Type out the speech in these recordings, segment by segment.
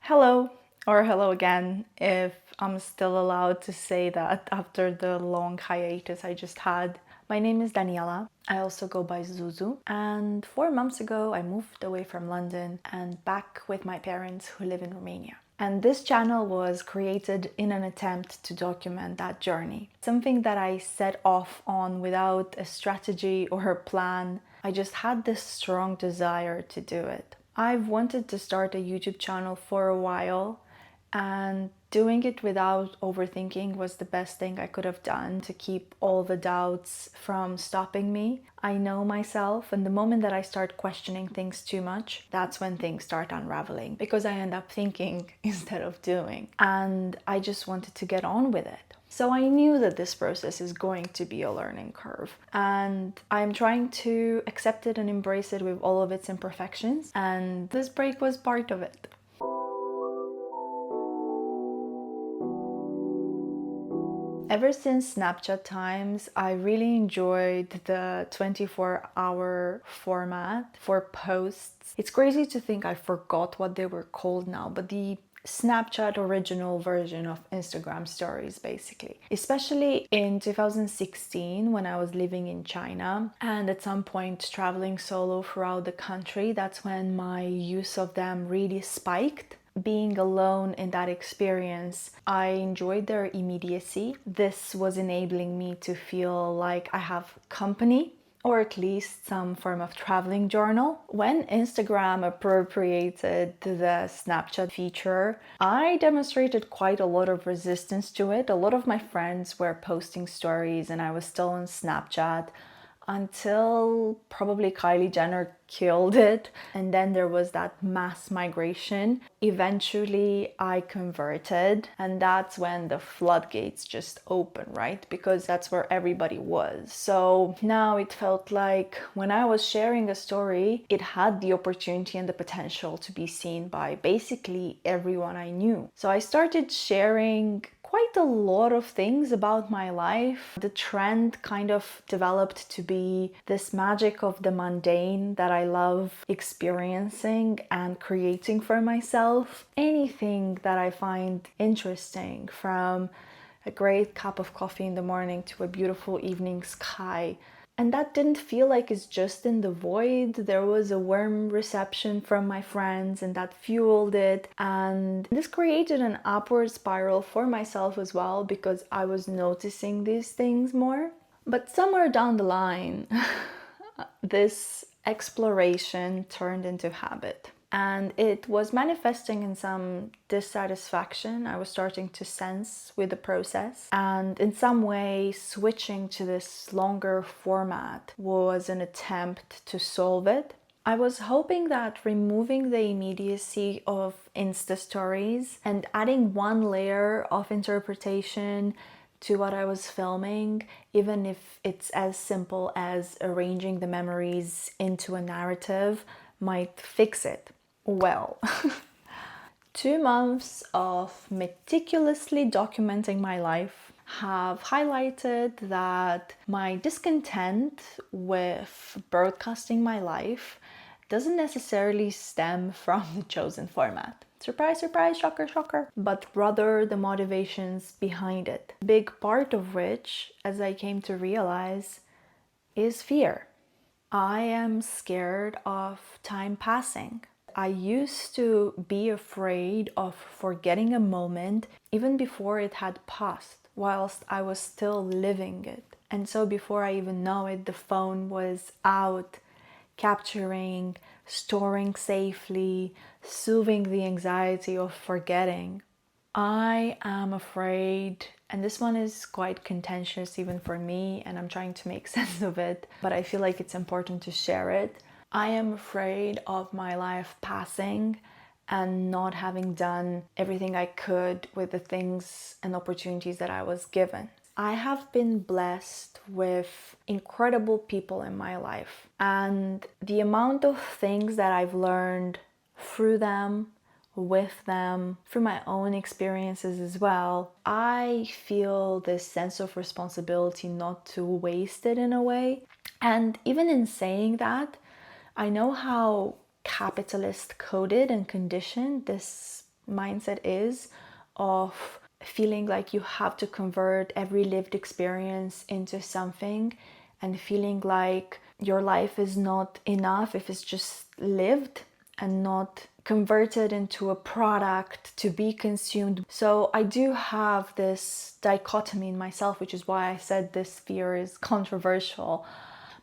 Hello, or hello again, if I'm still allowed to say that after the long hiatus I just had. My name is Daniela. I also go by Zuzu. And 4 months ago, I moved away from London and back with my parents who live in Romania. And this channel was created in an attempt to document that journey. Something that I set off on without a strategy or a plan. I just had this strong desire to do it. I've wanted to start a YouTube channel for a while, and doing it without overthinking was the best thing I could have done to keep all the doubts from stopping me. I know myself, and the moment that I start questioning things too much, that's when things start unraveling because I end up thinking instead of doing. And I just wanted to get on with it. So I knew that this process is going to be a learning curve, and I'm trying to accept it and embrace it with all of its imperfections, and this break was part of it. Ever since Snapchat times, I really enjoyed the 24-hour format for posts. It's crazy to think I forgot what they were called now, but the Snapchat original version of Instagram stories, basically. Especially in 2016 when I was living in China and at some point traveling solo throughout the country, that's when my use of them really spiked. Being alone in that experience, I enjoyed their immediacy. This was enabling me to feel like I have company, or at least some form of traveling journal. When Instagram appropriated the Snapchat feature, I demonstrated quite a lot of resistance to it. A lot of my friends were posting stories and I was still on Snapchat until probably Kylie Jenner killed it. And then there was that mass migration. Eventually I converted, and that's when the floodgates just open, right? Because that's where everybody was. So now it felt like when I was sharing a story, it had the opportunity and the potential to be seen by basically everyone I knew. So I started sharing quite a lot of things about my life. The trend kind of developed to be this magic of the mundane that I love experiencing and creating for myself. Anything that I find interesting, from a great cup of coffee in the morning to a beautiful evening sky. And that didn't feel like it's just in the void. There was a warm reception from my friends, and that fueled it. And this created an upward spiral for myself as well, because I was noticing these things more. But somewhere down the line, this exploration turned into habit. And it was manifesting in some dissatisfaction I was starting to sense with the process. And in some way, switching to this longer format was an attempt to solve it. I was hoping that removing the immediacy of Insta stories and adding one layer of interpretation to what I was filming, even if it's as simple as arranging the memories into a narrative, might fix it. Well, 2 months of meticulously documenting my life have highlighted that my discontent with broadcasting my life doesn't necessarily stem from the chosen format. Surprise, surprise, shocker, shocker. But rather the motivations behind it. Big part of which, as I came to realize, is fear. I am scared of time passing. I used to be afraid of forgetting a moment even before it had passed, whilst I was still living it. And so before I even know it, the phone was out, capturing, storing safely, soothing the anxiety of forgetting. I am afraid, and this one is quite contentious even for me, and I'm trying to make sense of it, but I feel like it's important to share it. I am afraid of my life passing and not having done everything I could with the things and opportunities that I was given. I have been blessed with incredible people in my life, and the amount of things that I've learned through them, with them, through my own experiences as well, I feel this sense of responsibility not to waste it in a way. And even in saying that, I know how capitalist coded and conditioned this mindset is of feeling like you have to convert every lived experience into something, and feeling like your life is not enough if it's just lived and not converted into a product to be consumed. So I do have this dichotomy in myself, which is why I said this fear is controversial.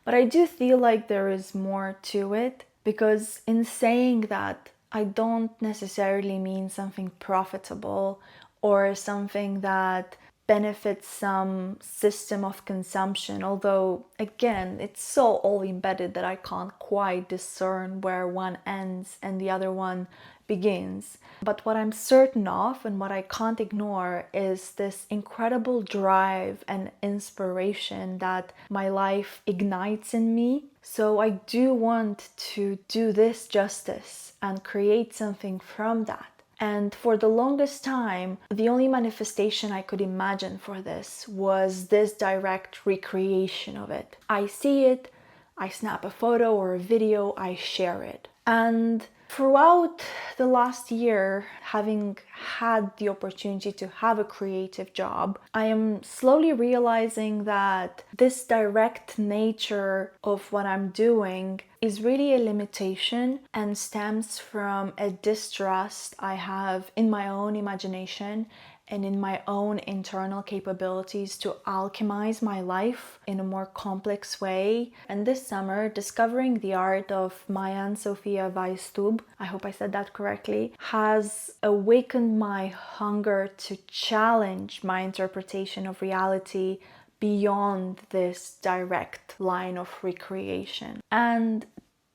But I do feel like there is more to it, because in saying that, I don't necessarily mean something profitable or something that benefits some system of consumption, although again it's so all embedded that I can't quite discern where one ends and the other one begins. But what I'm certain of and what I can't ignore is this incredible drive and inspiration that my life ignites in me. So I do want to do this justice and create something from that. And for the longest time, the only manifestation I could imagine for this was this direct recreation of it. I see it, I snap a photo or a video, I share it. And throughout the last year, having had the opportunity to have a creative job, I am slowly realizing that this direct nature of what I'm doing is really a limitation and stems from a distrust I have in my own imagination and in my own internal capabilities to alchemize my life in a more complex way. And this summer, discovering the art of Mayan Sophia Weistub, I hope I said that correctly, has awakened my hunger to challenge my interpretation of reality beyond this direct line of recreation. And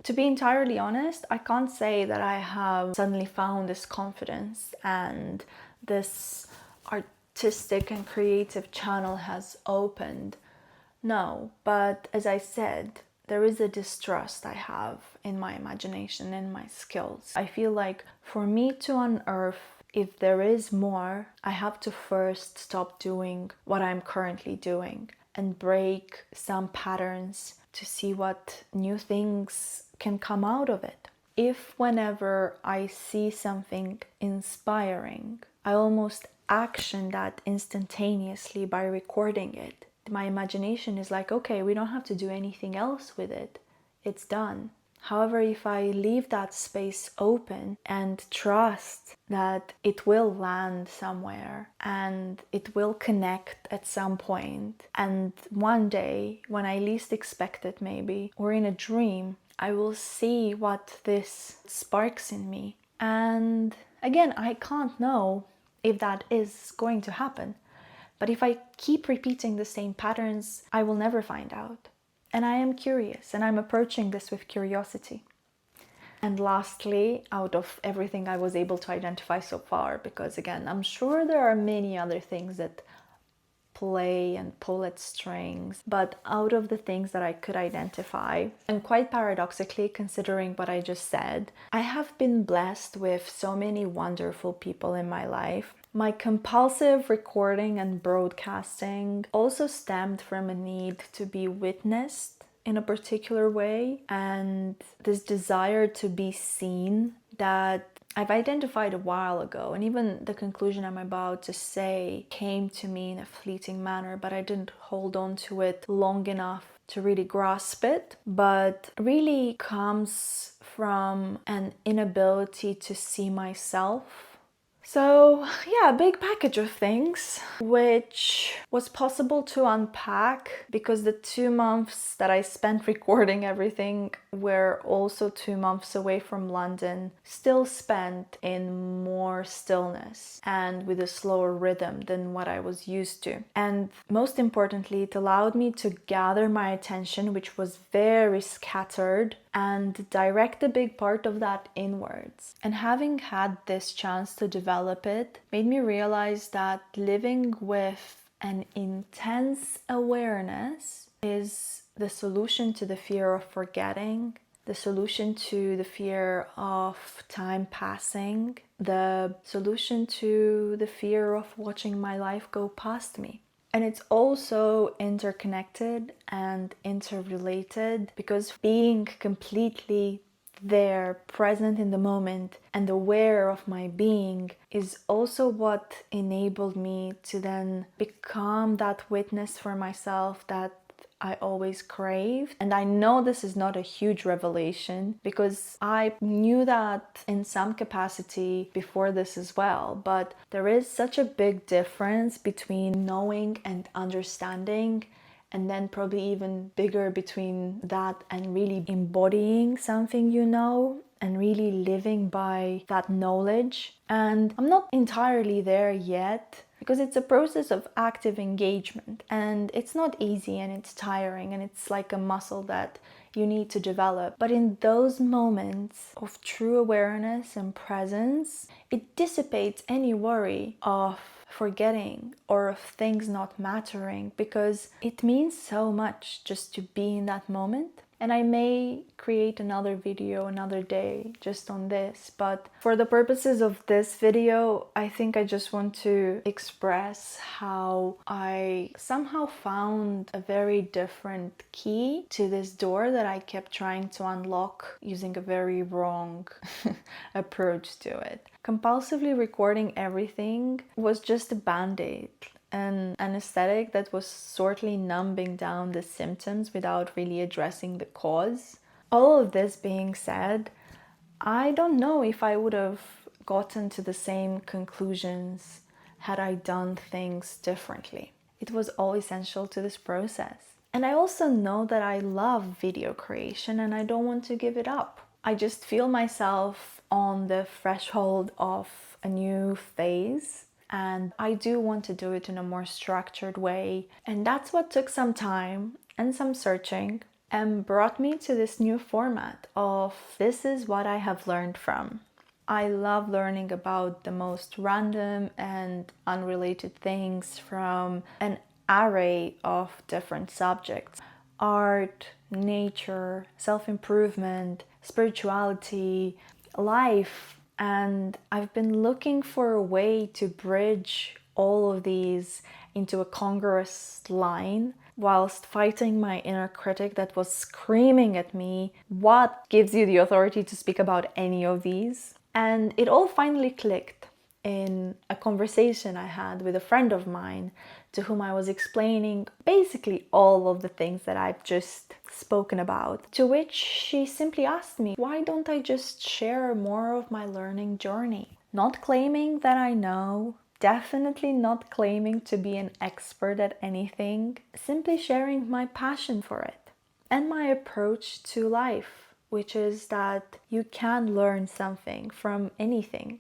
to be entirely honest, I can't say that I have suddenly found this confidence and this artistic and creative channel has opened. No, but as I said, there is a distrust I have in my imagination and my skills. I feel like for me to unearth if there is more, I have to first stop doing what I'm currently doing and break some patterns to see what new things can come out of it. If whenever I see something inspiring, I almost action that instantaneously by recording it, my imagination is like, okay, we don't have to do anything else with it. It's done. However, if I leave that space open and trust that it will land somewhere and it will connect at some point, and one day, when I least expect it maybe, or in a dream, I will see what this sparks in me. And again, I can't know if that is going to happen. But if I keep repeating the same patterns, I will never find out. And I am curious, and I'm approaching this with curiosity. And lastly, out of everything I was able to identify so far, because again, I'm sure there are many other things that play and pull at strings, but out of the things that I could identify, and quite paradoxically considering what I just said, I have been blessed with so many wonderful people in my life. My compulsive recording and broadcasting also stemmed from a need to be witnessed in a particular way, and this desire to be seen that I've identified a while ago, and even the conclusion I'm about to say came to me in a fleeting manner, but I didn't hold on to it long enough to really grasp it, but really comes from an inability to see myself. So yeah, a big package of things, which was possible to unpack because the 2 months that I spent recording everything were also 2 months away from London, still spent in more stillness and with a slower rhythm than what I was used to. And most importantly, it allowed me to gather my attention, which was very scattered, and direct a big part of that inwards. And having had this chance to develop it made me realize that living with an intense awareness is the solution to the fear of forgetting, the solution to the fear of time passing, the solution to the fear of watching my life go past me. And it's also interconnected and interrelated because being completely there, present in the moment, and aware of my being is also what enabled me to then become that witness for myself that I always craved. And I know this is not a huge revelation because I knew that in some capacity before this as well. But there is such a big difference between knowing and understanding, and then probably even bigger between that and really embodying something you know and really living by that knowledge. And I'm not entirely there yet because it's a process of active engagement, and it's not easy and it's tiring and it's like a muscle that you need to develop. But in those moments of true awareness and presence, it dissipates any worry of forgetting or of things not mattering, because it means so much just to be in that moment. And I may create another video another day just on this, but for the purposes of this video, I think I just want to express how I somehow found a very different key to this door that I kept trying to unlock using a very wrong approach to it. Compulsively recording everything was just a band-aid, an anesthetic that was sorely numbing down the symptoms without really addressing the cause. All of this being said, I don't know if I would have gotten to the same conclusions had I done things differently. It was all essential to this process. And I also know that I love video creation and I don't want to give it up. I just feel myself on the threshold of a new phase, and I do want to do it in a more structured way. And that's what took some time and some searching and brought me to this new format of this is what I have learned from. I love learning about the most random and unrelated things from an array of different subjects: art, nature, self-improvement, spirituality, life. And I've been looking for a way to bridge all of these into a congruous line whilst fighting my inner critic that was screaming at me, what gives you the authority to speak about any of these? And it all finally clicked in a conversation I had with a friend of mine to whom I was explaining basically all of the things that I've just spoken about, to which she simply asked me, why don't I just share more of my learning journey? Not claiming that I know, definitely not claiming to be an expert at anything, simply sharing my passion for it and my approach to life, which is that you can learn something from anything.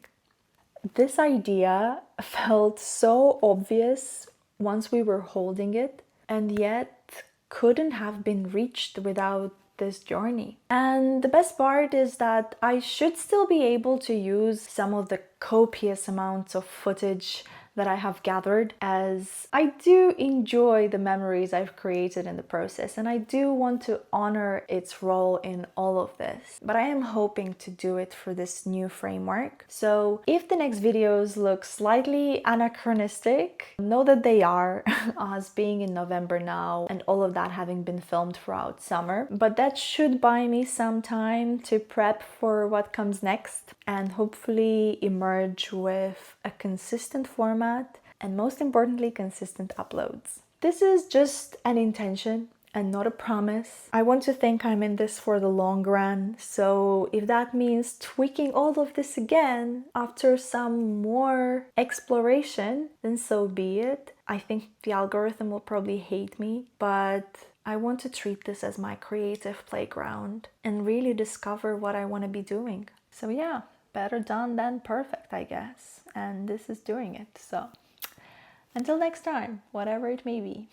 This idea felt so obvious once we were holding it, and yet couldn't have been reached without this journey. And the best part is that I should still be able to use some of the copious amounts of footage that I have gathered, as I do enjoy the memories I've created in the process and I do want to honor its role in all of this. But I am hoping to do it for this new framework. So if the next videos look slightly anachronistic, know that they are, us being in November now and all of that having been filmed throughout summer. But that should buy me some time to prep for what comes next and hopefully emerge with a consistent format and, most importantly, consistent uploads. This is just an intention and not a promise. I want to think I'm in this for the long run, so if that means tweaking all of this again after some more exploration, then so be it. I think the algorithm will probably hate me, but I want to treat this as my creative playground and really discover what I want to be doing. So yeah, better done than perfect, I guess. And this is doing it. So until next time, whatever it may be.